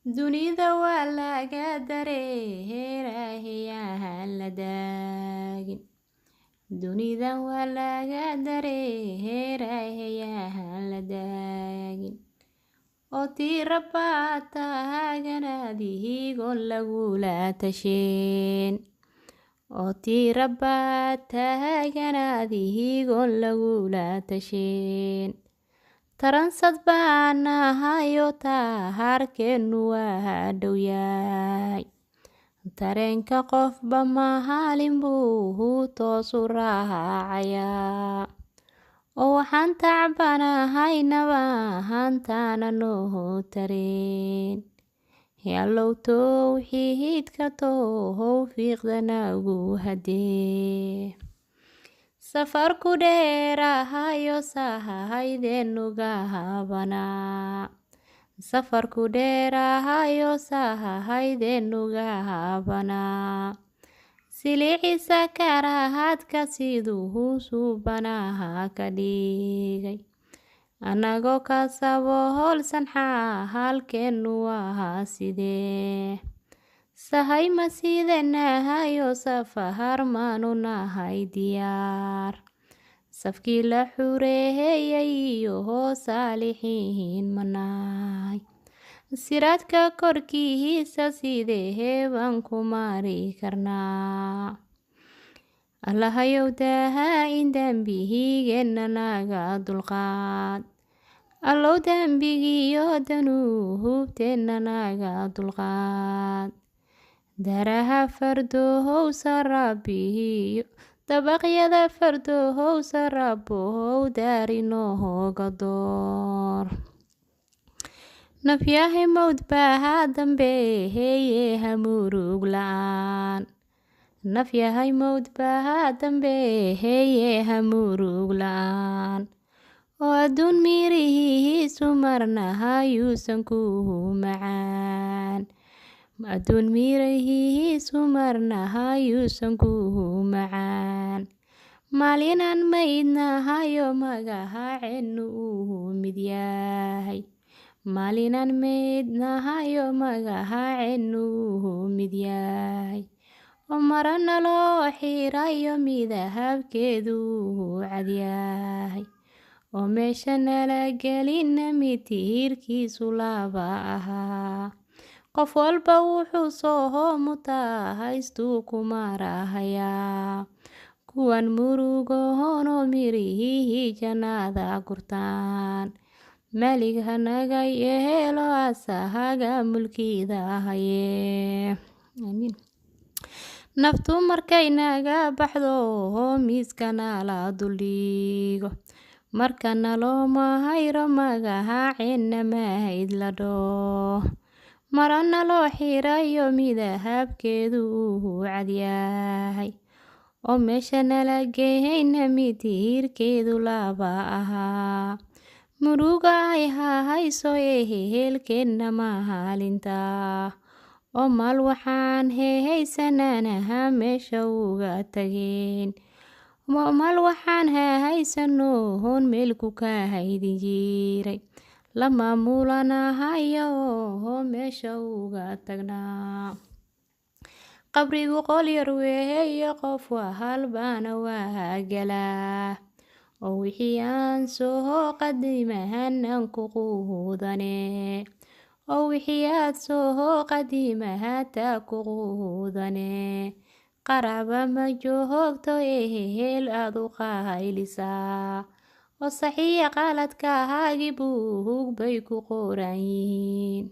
dunida waa laga dareerahayaa la daagin dunida waa laga dareerahayaa la daagin oo tii rabbaa taaganaadihigoon lagula tasheen oo tii rabbaa taaganaadihigoon lagula tasheen taransad baan ahayo taharkeenu waa dhow yahay tareenka qofba maalin buu toosu raacayaa oo waxaan tacbanahaynaba hantaana noo tareen yallow towxiidka towfiiqda nagu hadee safarku dheerahayo sahaydeenu gahabanaa safarku dheerahayo sahaydeenu gahabanaa siliciisa karahaadka siduu suubanaha ka dhigay annagoo kasabo holsan xaalkeenu waa sidee sahay ma sidanahayo safahar maanu nahay diyaar safkii la xureeyay iyo saalixiin manahay siraadka korkiisa sidee baan ku mari karnaa allahayow daahain dembigeenna naga dulqaad allow dembigiyo danuubteenna naga dulqaad daraha fardowsa rabbiyo dabaqyada fardowsa rabbow daarinooga door nafyahay mowd baa dambeeye hamurug la'aan nafyahay mowd baa dambeeye hamurug la'aan oo adduun mirihiisu marnaha yuusan ku macaan adduun mirihiisu marnaha yuusan ku macaan maalinaan maydnahayo magahaceenu uu mid yahay maalinaan maydnahayo magahaceenu uu mid yahay oo marana loo xirayo midahabkeedu uu cadyahay oo meesha nala gelina mitiirkiisu laba ahaa qof walba wuxuu soo mutahaystuu ku marahayaa kuwan murugohono mirihii jannada gurtaan maalig hanaga yeelo asahaga mulkida hayee amiin naftu markay naga baxdo miiskana la duldhigo markana looma hayro magahaceena mahayd la dhoo marana loo xirayo midahabkeedu uu cadyahay oo meesha nala geyna mitiirkeedu laba ahaa muruga ay hahayso ehelkeenna maalinta oo maal waxaan hehaysananaha meesha uga tageen maal waxaan hahaysanoon meel ku ka haydin jiray la maamulanahayo oo meesha uga tagnaa qabrigu qol yar weeye qof wahalbana waa galaa oo wixii aan soo qadimahanan ku quudane oo wixii aad soo qadimahata ku quudane qaraba ma joogto ehel aad u qaylisaa oo saxiya qaladka haagi buug bay ku qoran yihiin